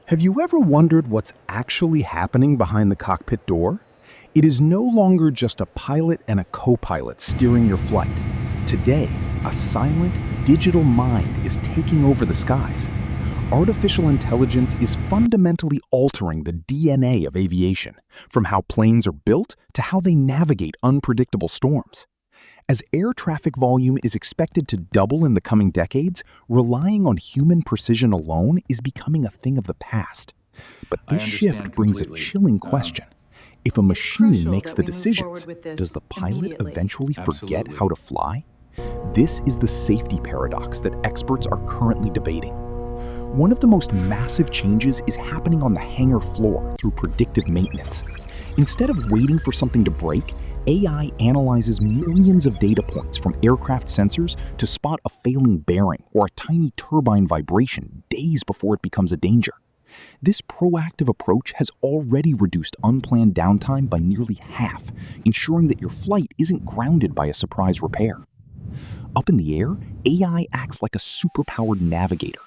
Have you ever wondered what's actually happening behind the cockpit door? It is no longer just a pilot and a co-pilot steering your flight. Today, a silent, digital mind is taking over the skies. Artificial intelligence is fundamentally altering the DNA of aviation, from how planes are built to how they navigate unpredictable storms. As air traffic volume is expected to double in the coming decades, relying on human precision alone is becoming a thing of the past. But I this shift understand brings a completely. chilling question. If a It's machine crucial makes that the we move decisions, forward with this does the pilot immediately. eventually forget Absolutely. how to fly? This is the safety paradox that experts are currently debating. One of the most massive changes is happening on the hangar floor through predictive maintenance. Instead of waiting for something to break, AI analyzes millions of data points from aircraft sensors to spot a failing bearing or a tiny turbine vibration days before it becomes a danger. This proactive approach has already reduced unplanned downtime by nearly half, ensuring that your flight isn't grounded by a surprise repair. Up in the air, AI acts like a superpowered navigator.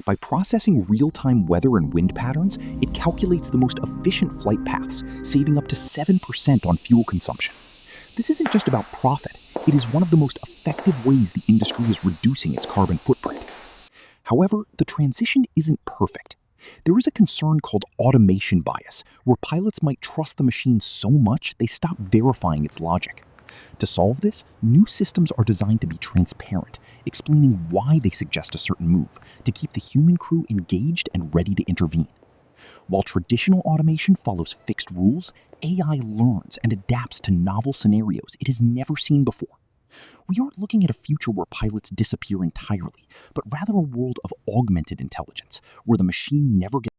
By processing real-time weather and wind patterns, it calculates the most efficient flight paths, saving up to 7% on fuel consumption. This isn't just about profit, it is one of the most effective ways the industry is reducing its carbon footprint. However, the transition isn't perfect. There is a concern called automation bias, where pilots might trust the machine so much they stop verifying its logic. To solve this, new systems are designed to be transparent, explaining why they suggest a certain move, to keep the human crew engaged and ready to intervene. While traditional automation follows fixed rules, AI learns and adapts to novel scenarios it has never seen before. We aren't looking at a future where pilots disappear entirely, but rather a world of augmented intelligence, where the machine never gets